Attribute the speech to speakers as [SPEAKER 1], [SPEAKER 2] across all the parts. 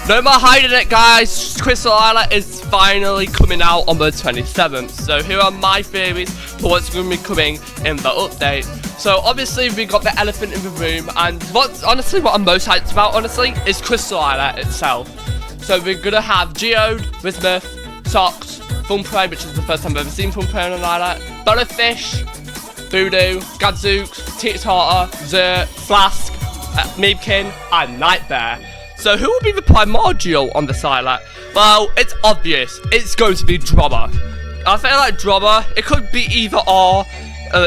[SPEAKER 1] No more hiding it, guys. Crystal Islet is finally coming out on the 27th. So here are my theories for what's going to be coming in the update. So obviously we got the elephant in the room, and what I'm most hyped about, honestly, is Crystal Islet itself. So we're gonna have Geode, Wismith, Socks, Funprey, which is the first time I've ever seen Funprey on an islet, Dollarfish, Voodoo, Gadzooks, Titata, Zert, Flasque, Meebkin, and Nightbear. So who will be the primordial on this islet? Well, it's obvious. It's going to be Droah. I feel like Droah, it could be either or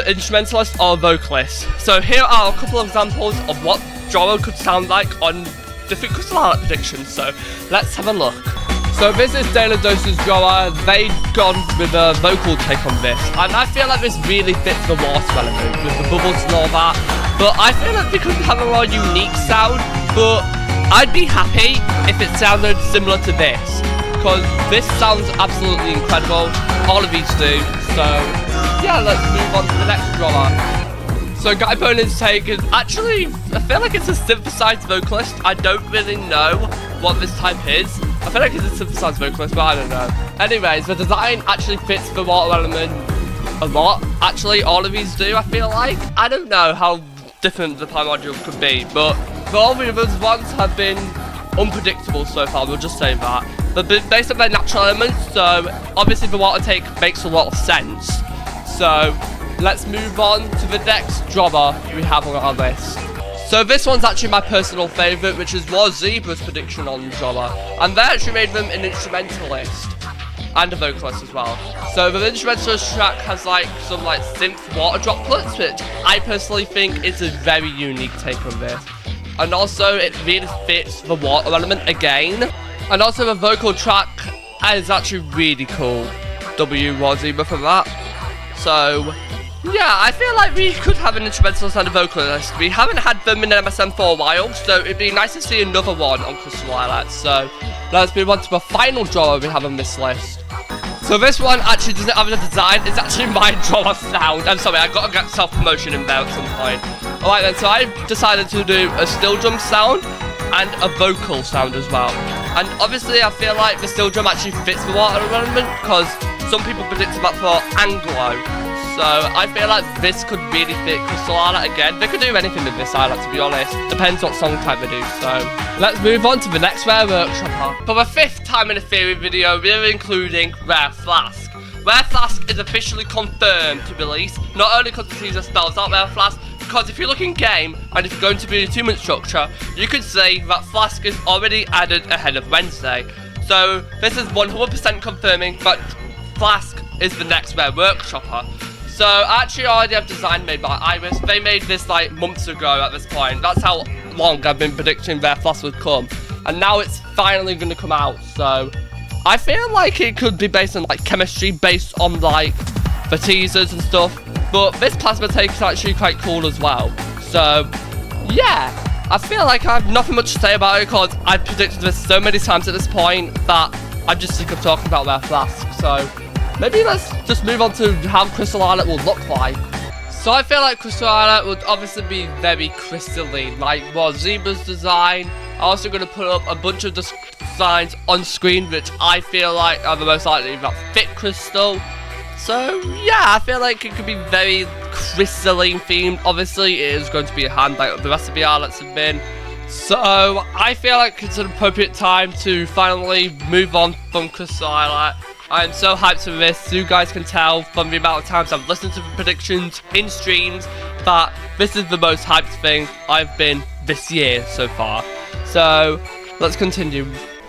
[SPEAKER 1] instrumentalist or vocalist. So here are a couple of examples of what Droah could sound like on different Crystal Islet predictions. So let's have a look. So this is DDOMSM Droah. They've gone with a vocal take on this, and I feel like this really fits the water element with the bubbles and all that. But I feel like they could have a more unique sound, but I'd be happy if it sounded similar to this, because this sounds absolutely incredible. All of these do. So yeah, let's move on to the next Droah. So GYBONIN's take is actually, I feel like it's a synthesized vocalist. I don't really know what this type is. I feel like it's a synthesized vocalist, but I don't know. Anyways, the design actually fits the water element a lot. Actually, all of these do, I feel like. I don't know how different the primordial could be, but all the other ones have been unpredictable so far, we'll just say that. They've been based on their natural elements, so obviously the water take makes a lot of sense. So let's move on to the next Droah we have on our list. So this one's actually my personal favourite, which is ZEBRA's prediction on Droah, and they actually made them an instrumentalist and a vocalist as well. So the instrumentalist track has like some like synth water droplets, which I personally think is a very unique take on this. And also it really fits the water element again. And also the vocal track is actually really cool. ZEBRA for that. So yeah, I feel like we could have an instrumentalist and a vocalist. We haven't had them in MSM for a while, so it'd be nice to see another one on Crystal Islet. So let's move on to the final Droah we have on this list. So this one actually doesn't have a design, it's actually my Droah sound. I'm sorry, I gotta get self-promotion in there at some point. Alright then, so I decided to do a steel drum sound and a vocal sound as well. And obviously I feel like the steel drum actually fits the water element, because some people predicted that for Anglo. So I feel like this could really fit Crystal Islet again. They could do anything with this islet, to be honest. Depends what song type they do. So let's move on to the next Rare Workshop. For the 5th time in a theory video, we're including Rare Flasque. Rare Flasque is officially confirmed to release. Not only because the teaser spells out Rare Flasque, because if you look in game, and if you're going to be a 2-month structure, you could say that Flasque is already added ahead of Wednesday. So this is 100% confirming that Flasque is the next Rare Workshopper. So I actually already have design made by Iris. They made this like months ago at this point. That's how long I've been predicting Rare Flasque would come. And now it's finally going to come out. So I feel like it could be based on like chemistry, based on like the teasers and stuff. But this plasma take is actually quite cool as well. So yeah, I feel like I have nothing much to say about it, because I've predicted this so many times at this point that I'm just sick of talking about Rare Flasque. So maybe let's just move on to how Crystal Islet will look like. So I feel like Crystal Islet would obviously be very crystalline, like what ZEBRA's design. I'm also going to put up a bunch of designs on screen which I feel like are the most likely that fit Crystal. So yeah, I feel like it could be very crystalline themed. Obviously it is going to be a hand like the rest of the islets have been. So I feel like it's an appropriate time to finally move on from Crystal Islet. I am so hyped for this. You guys can tell from the amount of times I've listened to the predictions in streams that this is the most hyped thing I've been this year so far. So let's continue.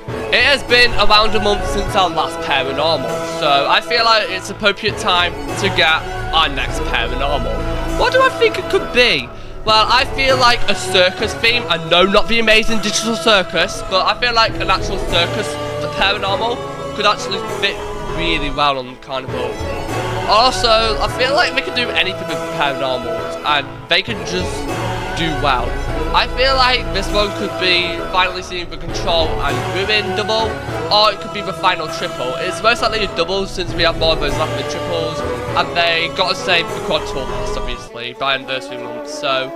[SPEAKER 1] It has been around a month since our last Paironormal, so I feel like it's appropriate time to get our next Paironormal. What do I think it could be? Well, I feel like a circus theme. I know not the amazing digital circus, but I feel like an actual circus, the Paironormal, could actually fit really well on Carnival. Also, I feel like they can do anything with Paironormals, and they can just do well. I feel like this one could be finally seeing the control and ruin double, or it could be the final triple. It's most likely a double since we have more of those left than triples, and they got to save the quad tour list, obviously, by anniversary month. So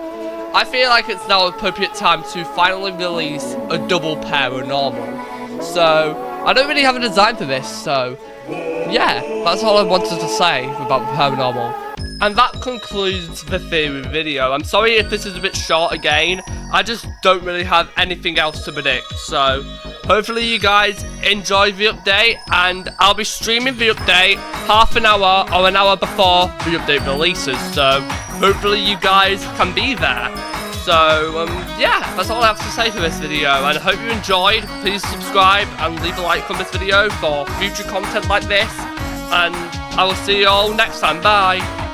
[SPEAKER 1] I feel like it's now appropriate time to finally release a double Paironormal. So I don't really have a design for this, so yeah, that's all I wanted to say about the Paironormal. And that concludes the theory video. I'm sorry if this is a bit short again. I just don't really have anything else to predict. So hopefully you guys enjoy the update, and I'll be streaming the update half an hour or an hour before the update releases. So hopefully you guys can be there. So yeah, that's all I have to say for this video, and I hope you enjoyed. Please subscribe and leave a like on this video for future content like this, and I will see you all next time. Bye.